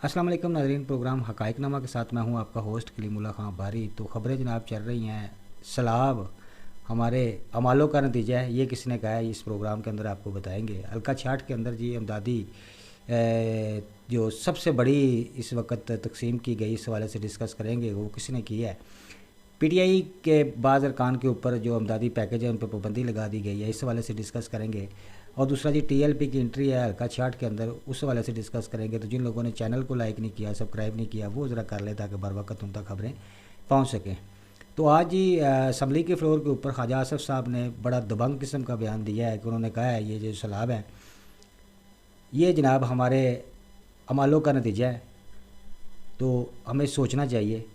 अस्सलाम वालेकुम नाज़रीन, प्रोग्राम हक़ाइक़नामा के साथ मैं हूं आपका होस्ट कलीमुल्लाह खां बारी। तो ख़बरें जनाब चल रही हैं। सैलाब हमारे अमालों का नतीजा है, ये किसने कहा है इस प्रोग्राम के अंदर आपको बताएंगे। हल्का 66 के अंदर जी अमदादी जो सबसे बड़ी इस वक्त तकसीम की गई, इस हवाले से डिस्कस करेंगे वो किसने की है। पीटीआई के बाज़ अरकान के ऊपर जो अमदादी पैकेज है उन पर पाबंदी लगा दी गई है, इस हवाले से डिस्कस करेंगे। और दूसरा जी टीएलपी की एंट्री है हल्का 66 के अंदर, उस हवाले से डिस्कस करेंगे। तो जिन लोगों ने चैनल को लाइक नहीं किया, सब्सक्राइब नहीं किया, वो ज़रा कर ले ताकि बर वक्त उन तक खबरें पहुँच सकें। तो आज जी असम्बली के फ्लोर के ऊपर ख्वाजा आसिफ साहब ने बड़ा दबंग किस्म का बयान दिया है कि उन्होंने कहा है ये जो सैलाब है ये जनाब हमारे अमालों का नतीजा है, तो हमें सोचना चाहिए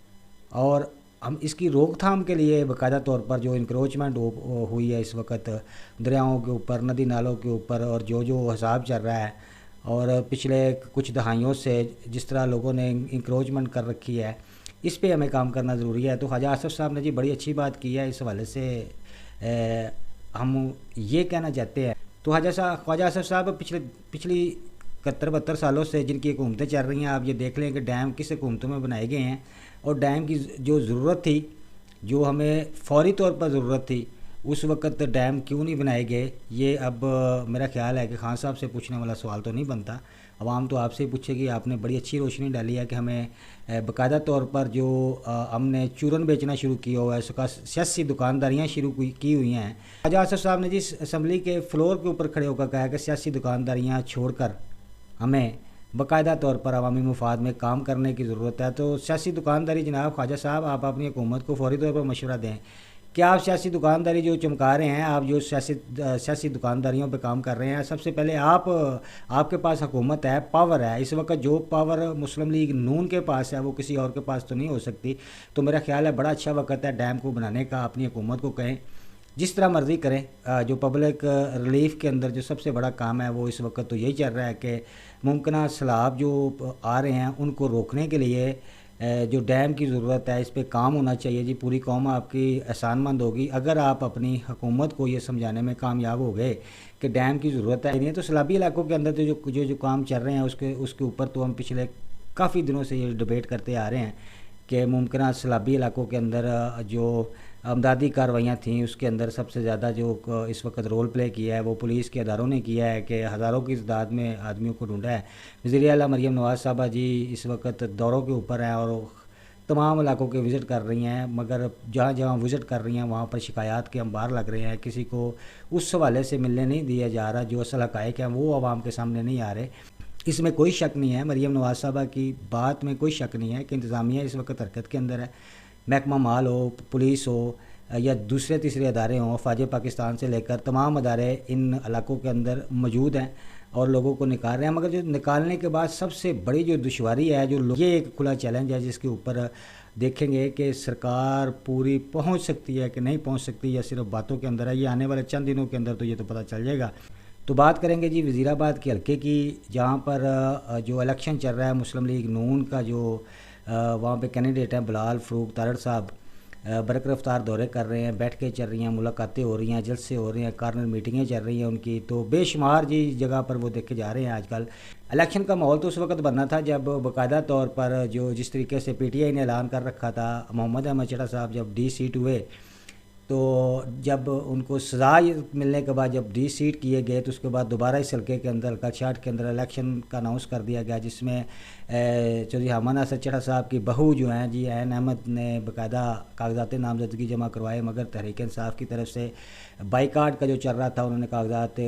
और हम इसकी रोकथाम के लिए बाकायदा तौर पर जो इंक्रोचमेंट हुई है इस वक्त दरियाओं के ऊपर, नदी नालों के ऊपर, और जो हिसाब चल रहा है और पिछले कुछ दहाइयों से जिस तरह लोगों ने इंक्रोचमेंट कर रखी है, इस पे हमें काम करना ज़रूरी है। तो ख्वाजा आसिफ साहब ने जी बड़ी अच्छी बात की है, इस हवाले से हम ये कहना चाहते हैं। तो ख्वाजा आसिफ साहब पिछली 71-72 सालों से जिनकी हुकूमतें चल रही हैं, आप ये देख लें कि डैम किस हुकूमतों में बनाए गए हैं, और डैम की जो ज़रूरत थी, जो हमें फौरी तौर पर ज़रूरत थी, उस वक्त डैम क्यों नहीं बनाए गए। ये अब मेरा ख्याल है कि खान साहब से पूछने वाला सवाल तो नहीं बनता, आवाम तो आपसे ही पूछेगी। आपने बड़ी अच्छी रोशनी डाली है कि हमें बाकायदा तौर पर जो हमने चूरन बेचना शुरू किया हुआ है, उसका सियासी दुकानदारियाँ शुरू की हुई हैं। ख्वाजा आसिफ साहब ने जिस असम्बली के फ्लोर के ऊपर खड़े होकर कहा कि सियासी दुकानदारियाँ छोड़कर हमें बाकायदा तौर पर अवामी मुफाद में काम करने की ज़रूरत है। तो सियासी दुकानदारी जनाब ख्वाजा साहब, आप अपनी हुकूमत को फौरी तौर पर मशवरा दें कि आप सियासी दुकानदारी जो चमका रहे हैं, आप जो सियासी दुकानदारियों पे काम कर रहे हैं, सबसे पहले आपके पास हुकूमत है, पावर है। इस वक्त जो पावर मुस्लिम लीग नून के पास है वो किसी और के पास तो नहीं हो सकती। तो मेरा ख्याल है बड़ा अच्छा वक्त है डैम को बनाने का। अपनी हुकूमत को कहें जिस तरह मर्ज़ी करें। जो पब्लिक रिलीफ के अंदर जो सबसे बड़ा काम है वो इस वक्त तो यही चल रहा है कि मुमकिन सैलाब जो आ रहे हैं उनको रोकने के लिए जो डैम की ज़रूरत है, इस पे काम होना चाहिए जी। पूरी कौम आपकी एहसानमंद होगी अगर आप अपनी हुकूमत को ये समझाने में कामयाब हो गए कि डैम की ज़रूरत है नहीं। तो सैलाबी इलाकों के अंदर तो जो काम चल रहे हैं उसके ऊपर तो हम पिछले काफ़ी दिनों से ये डिबेट करते आ रहे हैं कि मुमकिन सैलाबी इलाकों के अंदर जो अमदादी कार्रवाइयाँ थीं उसके अंदर सबसे ज़्यादा जो इस वक्त रोल प्ले किया है वो पुलिस के अदारों ने किया है कि हज़ारों की तादाद में आदमियों को ढूंढा है। वज़ीर आला मरीम नवाज़ साहबा जी इस वक्त दौरों के ऊपर हैं और तमाम इलाकों के विज़िट कर रही हैं, मगर जहाँ जहाँ विज़िट कर रही हैं वहाँ पर शिकायत के अंबार लग रहे हैं। किसी को उस हवाले से मिलने नहीं दिया जा रहा, जो असल हक़ाइक़ हैं वो आवाम के सामने नहीं आ रहे। इसमें कोई शक नहीं है, मरीम नवाज़ साहबा की बात में कोई शक नहीं है कि इंतज़ामिया इस वक्त हरकत के अंदर है। महकमा माल हो, पुलिस हो या दूसरे तीसरे अदारे हों, फ़ौज पाकिस्तान से लेकर तमाम अदारे इन इलाकों के अंदर मौजूद हैं और लोगों को निकाल रहे हैं। मगर जो निकालने के बाद सबसे बड़ी जो दुश्वारी है, ये एक खुला चैलेंज है जिसके ऊपर देखेंगे कि सरकार पूरी पहुंच सकती है कि नहीं पहुंच सकती, या सिर्फ बातों के अंदर है। ये आने वाले चंद दिनों के अंदर तो ये तो पता चल जाएगा। तो बात करेंगे जी वज़ीराबाद के हल्के की, जहाँ पर जो इलेक्शन चल रहा है मुस्लिम लीग नून का जो वहाँ पे कैंडिडेट हैं बिलाल फ़ारूक तारड़ साहब, बरक रफ्तार दौरे कर रहे हैं, बैठकें चल रही हैं, मुलाकातें हो रही हैं, जलसे हो रहे हैं, कार्नर मीटिंगें चल रही हैं उनकी। तो बेशुमार जी जगह पर वो देखे जा रहे हैं। आजकल इलेक्शन का माहौल तो उस वक्त बनना था जब बाकायदा तौर पर जिस तरीके से पीटीआई ने ऐलान कर रखा था, मोहम्मद अहमद चढ़ा साहब जब डी सीट हुए, तो जब उनको सज़ा मिलने के बाद जब डी सीट किए गए, तो उसके बाद दोबारा इस हल्के के अंदर हल्का 66 के अंदर इलेक्शन का अनाउंस कर दिया गया, जिसमें चौधरी हामान असद चढ़ा साहब की बहू जो हैं जी ऐन अहमद ने बाकायदा कागजात नामजदगी जमा करवाए, मगर तहरीक इंसाफ की तरफ से बाईकाट का जो चल रहा था उन्होंने कागजात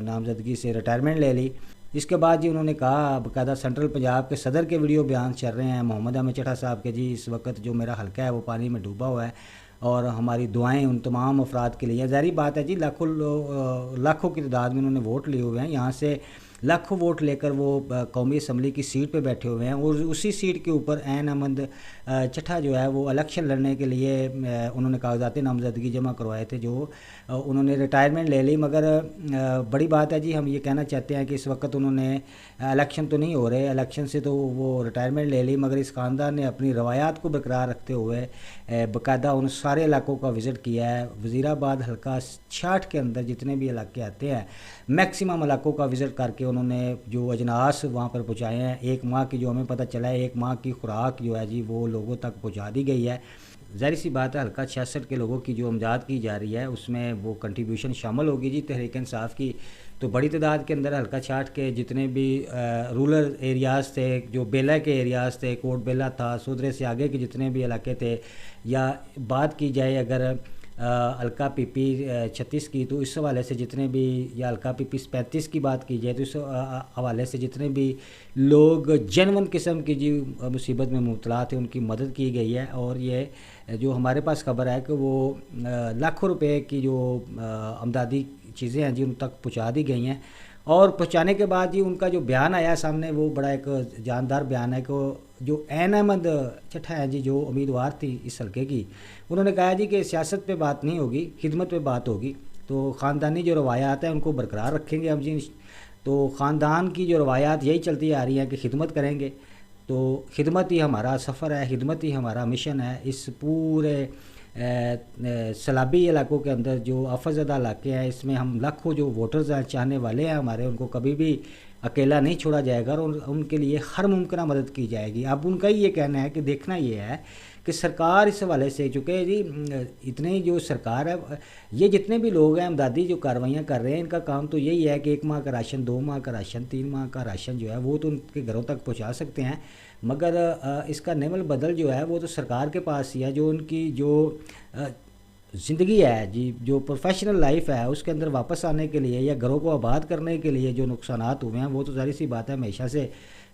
नामजदगी से रिटायरमेंट ले ली। इसके बाद जी उन्होंने कहा, बाकायदा सेंट्रल पंजाब के सदर के वीडियो बयान चल रहे हैं मोहम्मद अहमद चढ़ा साहब के, जी इस वक्त जो मेरा हल्का है वो पानी में डूबा हुआ है और हमारी दुआएं उन तमाम अफराद के लिए। ज़ाहिर बात है जी लाखों की तादाद में उन्होंने वोट लिए हुए हैं, यहाँ से लाखों वोट लेकर वो कौमी असम्बली की सीट पे बैठे हुए हैं और उसी सीट के ऊपर ऐन अहमद चट्ठा जो है वो इलेक्शन लड़ने के लिए उन्होंने कागजात नामजदगी जमा करवाए थे, जो उन्होंने रिटायरमेंट ले ली। मगर बड़ी बात है जी, हम ये कहना चाहते हैं कि इस वक्त उन्होंने इलेक्शन तो नहीं हो रहे, इलेक्शन से तो वो रिटायरमेंट ले ली, मगर इस ख़ानदान ने अपनी रवायात को बरकरार रखते हुए बाकायदा उन सारे इलाकों का विज़िट किया है। वज़ीराबाद हल्का 66 के अंदर जितने भी इलाके आते हैं मैक्सिमम इलाकों का विज़िट करके انہوں نے جو اجناس وہاں پر پہنچائے ہیں، 1 ماہ کی جو ہمیں پتہ چلا ہے 1 ماہ کی خوراک جو ہے جی وہ لوگوں تک پہنچا دی گئی ہے۔ ظاہر سی بات ہے حلقہ 66 کے لوگوں کی جو امداد کی جا رہی ہے اس میں وہ کنٹریبیوشن شامل ہوگی جی تحریک انصاف کی۔ تو بڑی تعداد کے اندر حلقہ 66 کے جتنے بھی رورل ایریاز تھے، جو بیلا کے ایریاز تھے، کوٹ بیلا تھا، سودرے سے آگے کے جتنے بھی علاقے تھے، یا بات کی جائے اگر حلقہ پی پی 36 کی تو اس حوالے سے جتنے بھی، یا حلقہ پی پی 35 کی بات کی جائے تو اس حوالے سے جتنے بھی لوگ جنون قسم کی جی مصیبت میں مبتلا تھے ان کی مدد کی گئی ہے۔ اور یہ جو ہمارے پاس خبر ہے کہ وہ لاکھوں روپے کی جو امدادی چیزیں ہیں جی ان تک پہنچا دی گئی ہیں، اور پہنچانے کے بعد جی ان کا جو بیان آیا سامنے وہ بڑا ایک جاندار بیان ہے کہ جو عین احمد چٹھا ہے جی جو امیدوار تھی اس حلقے کی، انہوں نے کہا جی کہ سیاست پہ بات نہیں ہوگی، خدمت پہ بات ہوگی، تو خاندانی جو روایات ہیں ان کو برقرار رکھیں گے ہم جی، تو خاندان کی جو روایات یہی چلتی آ رہی ہیں کہ خدمت کریں گے، تو خدمت ہی ہمارا سفر ہے، خدمت ہی ہمارا مشن ہے۔ اس پورے سیلابی علاقوں کے اندر جو آفت زدہ علاقے ہیں اس میں ہم لاکھوں جو ووٹرز ہیں، چاہنے والے ہیں ہمارے، ان کو کبھی بھی اکیلا نہیں چھوڑا جائے گا اور ان کے لیے ہر ممکنہ مدد کی جائے گی۔ اب ان کا ہی یہ کہنا ہے کہ دیکھنا یہ ہے کہ سرکار اس حوالے سے، چونکہ جی اتنے جو سرکار ہے، یہ جتنے بھی لوگ ہیں امدادی جو کاروائیاں کر رہے ہیں ان کا کام تو یہی ہے کہ 1 ماہ کا راشن، 2 ماہ کا راشن، 3 ماہ کا راشن جو ہے وہ تو ان کے گھروں تک پہنچا سکتے ہیں، مگر اس کا نعمل بدل جو ہے وہ تو سرکار کے پاس ہی ہے۔ جو ان کی جو زندگی ہے جی، جو پروفیشنل لائف ہے اس کے اندر واپس آنے کے لیے یا گھروں کو آباد کرنے کے لیے جو نقصانات ہوئے ہیں وہ تو ظاہر سی بات ہے ہمیشہ سے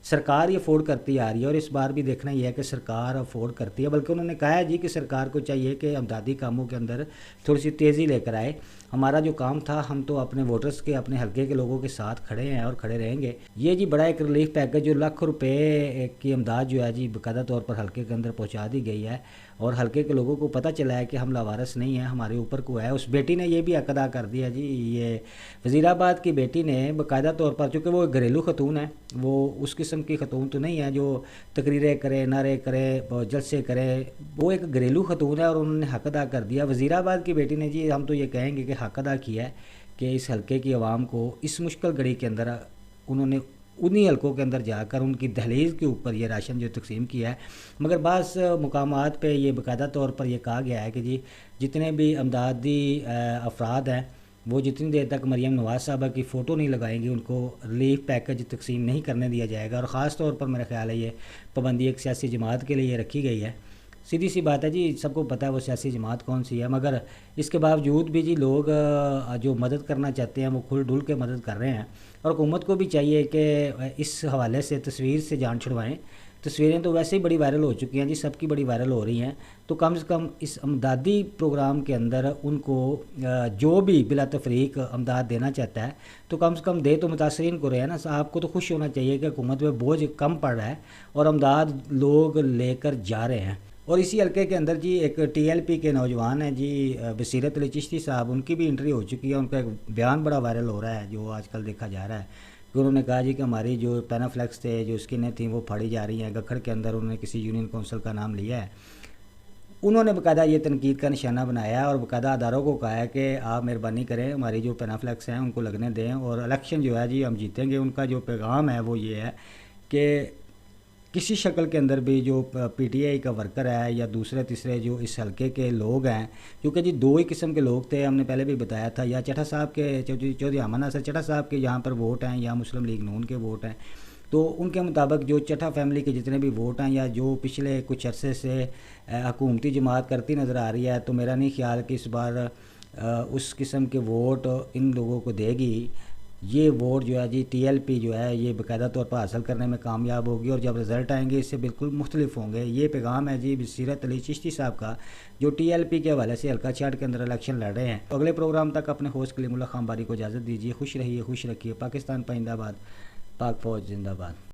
سرکار یہ افورڈ کرتی آ رہی ہے، اور اس بار بھی دیکھنا یہ ہے کہ سرکار افورڈ کرتی ہے۔ بلکہ انہوں نے کہا ہے جی کہ سرکار کو چاہیے کہ امدادی کاموں کے اندر تھوڑی سی تیزی لے کر آئے۔ ہمارا جو کام تھا ہم تو اپنے ووٹرز کے، اپنے حلقے کے لوگوں کے ساتھ کھڑے ہیں اور کھڑے رہیں گے۔ یہ جی بڑا ایک ریلیف پیکج جو لاکھ روپے کی امداد جو ہے جی باقاعدہ طور پر حلقے کے اندر پہنچا دی گئی ہے، اور حلقے کے لوگوں کو پتہ چلا ہے کہ ہم لاوارث نہیں ہیں، ہمارے اوپر کو ہے۔ اس بیٹی نے یہ بھی حق ادا کر دیا جی، یہ وزیر آباد کی بیٹی نے باقاعدہ طور پر، چونکہ وہ گھریلو خاتون ہے، وہ اس قسم کی خاتون تو نہیں ہے جو تقریریں کرے، نعرے کرے، جلسے کرے، وہ ایک گھریلو خاتون ہے اور انہوں نے حق ادا کر دیا۔ وزیر آباد کی بیٹی نے جی ہم تو یہ کہیں گے کہ حق ادا کیا ہے کہ اس حلقے کی عوام کو اس مشکل گھڑی کے اندر انہوں نے انہی حلقوں کے اندر جا کر ان کی دہلیز کے اوپر یہ راشن جو تقسیم کیا ہے۔ مگر بعض مقامات پہ یہ باقاعدہ طور پر یہ کہا گیا ہے کہ جی جتنے بھی امدادی افراد ہیں وہ جتنی دیر تک مریم نواز صاحبہ کی فوٹو نہیں لگائیں گے ان کو ریلیف پیکج تقسیم نہیں کرنے دیا جائے گا، اور خاص طور پر میرا خیال ہے یہ پابندی ایک سیاسی جماعت کے لیے رکھی گئی ہے۔ سیدھی سی بات ہے جی، سب کو پتہ ہے وہ سیاسی جماعت کون سی ہے، مگر اس کے باوجود بھی جی لوگ جو مدد کرنا چاہتے ہیں وہ کھل ڈل کے مدد کر رہے ہیں، اور حکومت کو بھی چاہیے کہ اس حوالے سے تصویر سے جان چھڑوائیں۔ تصویریں تو ویسے ہی بڑی وائرل ہو چکی ہیں جی، سب کی بڑی وائرل ہو رہی ہیں، تو کم سے کم اس امدادی پروگرام کے اندر ان کو جو بھی بلا تفریق امداد دینا چاہتا ہے تو کم سے کم دے، تو متاثرین کو رہے نا، آپ کو تو خوش ہونا چاہیے کہ حکومت پہ بوجھ کم پڑ رہا ہے اور امداد لوگ لے کر جا رہے ہیں۔ اور اسی حلقے کے اندر جی ایک ٹی ایل پی کے نوجوان ہیں جی بصیرت علی چشتی صاحب، ان کی بھی انٹری ہو چکی ہے، ان کا ایک بیان بڑا وائرل ہو رہا ہے جو آج کل دیکھا جا رہا ہے کہ انہوں نے کہا جی کہ ہماری جو پینافلیکس تھے، جو اسکینیں تھیں وہ پھاڑی جا رہی ہیں گکھڑ کے اندر، انہوں نے کسی یونین کونسل کا نام لیا ہے، انہوں نے باقاعدہ یہ تنقید کا نشانہ بنایا ہے اور باقاعدہ اداروں کو کہا ہے کہ آپ مہربانی کریں ہماری جو پینافلیکس ہیں ان کو لگنے دیں اور الیکشن جو ہے جی ہم جیتیں گے۔ ان کا جو پیغام ہے وہ یہ ہے کہ کسی شکل کے اندر بھی جو پی ٹی آئی کا ورکر ہے یا دوسرے تیسرے جو اس حلقے کے لوگ ہیں، کیونکہ جی 2 ہی قسم کے لوگ تھے، ہم نے پہلے بھی بتایا تھا، یا چٹھا صاحب کے چودھری احمد ناصر چٹھا صاحب کے یہاں پر ووٹ ہیں یا مسلم لیگ نون کے ووٹ ہیں، تو ان کے مطابق جو چٹھا فیملی کے جتنے بھی ووٹ ہیں یا جو پچھلے کچھ عرصے سے حکومتی جماعت کرتی نظر آ رہی ہے، تو میرا نہیں خیال کہ اس بار اس قسم کے ووٹ ان لوگوں کو دے گی۔ یہ ووٹ جو ہے جی ٹی ایل پی جو ہے یہ باقاعدہ طور پر حاصل کرنے میں کامیاب ہوگی، اور جب رزلٹ آئیں گے اس سے بالکل مختلف ہوں گے۔ یہ پیغام ہے جی بصیرت علی چشتی صاحب کا، جو ٹی ایل پی کے حوالے سے حلقہ 66 کے اندر الیکشن لڑ رہے ہیں۔ اگلے پروگرام تک اپنے ہوسٹ کلیم اللہ خان باری کو اجازت دیجیے۔ خوش رہیے، خوش رکھیے۔ پاکستان پائندہ باد، پاک فوج زندہ باد۔